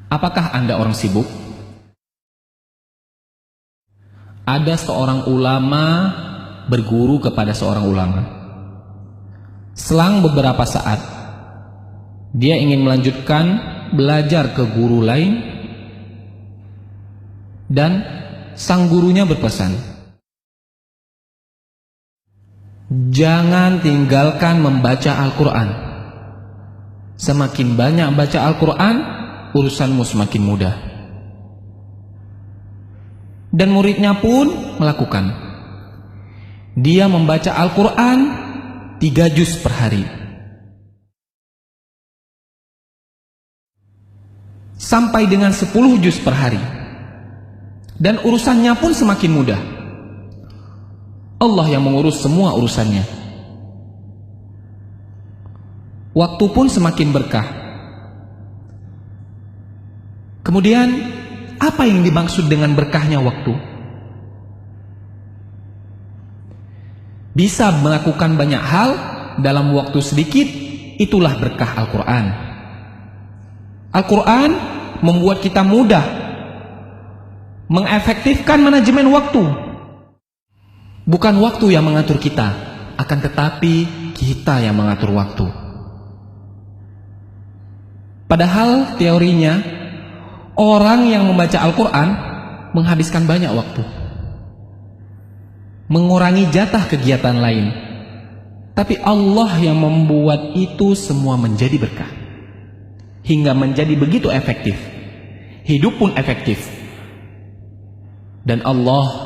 Apakah Anda orang sibuk? Ada seorang ulama berguru kepada seorang ulama. Selang beberapa saat, dia ingin melanjutkan belajar ke guru lain, dan sang gurunya berpesan, jangan tinggalkan membaca Al-Quran. Semakin banyak baca Al-Quran, urusanmu semakin mudah. Dan muridnya pun melakukan. Dia membaca Al-Quran 3 juz per hari. Sampai dengan 10 juz per hari. Dan urusannya pun semakin mudah. Allah yang mengurus semua urusannya. Waktu pun semakin berkah. Kemudian, apa yang dimaksud dengan berkahnya waktu? Bisa melakukan banyak hal dalam waktu sedikit, itulah berkah Al-Quran. Al-Quran membuat kita mudah mengefektifkan manajemen waktu. Bukan waktu yang mengatur kita, akan tetapi kita yang mengatur waktu. Padahal teorinya, orang yang membaca Al-Quran menghabiskan banyak waktu, mengurangi jatah kegiatan lain. Tapi Allah yang membuat itu semua menjadi berkah, hingga menjadi begitu efektif. Hidup pun efektif. Dan Allah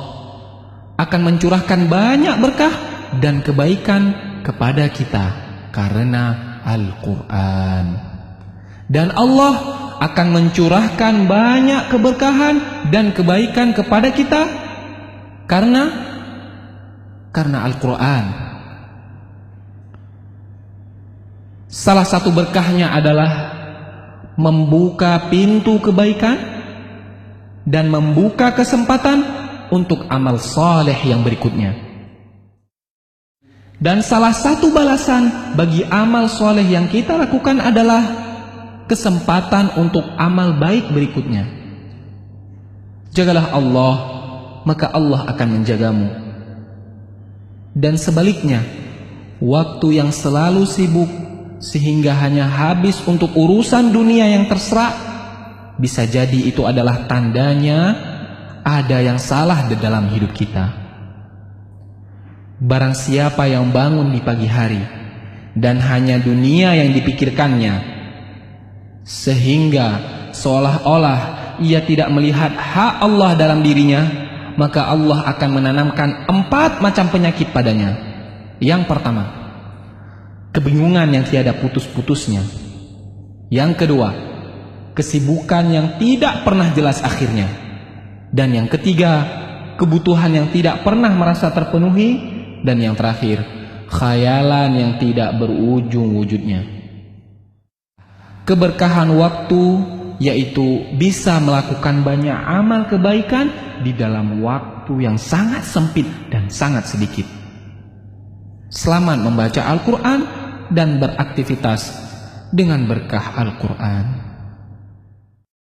akan mencurahkan banyak berkah dan kebaikan kepada kita karena Al-Quran. Dan Allah akan mencurahkan banyak keberkahan dan kebaikan kepada kita karena Al-Quran. Salah satu berkahnya adalah membuka pintu kebaikan dan membuka kesempatan untuk amal saleh yang berikutnya. Dan salah satu balasan bagi amal saleh yang kita lakukan adalah kesempatan untuk amal baik berikutnya. Jagalah Allah, maka Allah akan menjagamu. Dan sebaliknya, waktu yang selalu sibuk sehingga hanya habis untuk urusan dunia yang terserah, bisa jadi itu adalah tandanya ada yang salah di dalam hidup kita. Barang siapa yang bangun di pagi hari dan hanya dunia yang dipikirkannya, sehingga seolah-olah ia tidak melihat hak Allah dalam dirinya, maka Allah akan menanamkan 4 macam penyakit padanya. Yang pertama, kebingungan yang tiada putus-putusnya. Yang kedua, kesibukan yang tidak pernah jelas akhirnya. Dan yang ketiga, kebutuhan yang tidak pernah merasa terpenuhi. Dan yang terakhir, khayalan yang tidak berujung wujudnya. Keberkahan waktu yaitu bisa melakukan banyak amal kebaikan di dalam waktu yang sangat sempit dan sangat sedikit. Selamat membaca Al-Quran dan beraktivitas dengan berkah Al-Quran.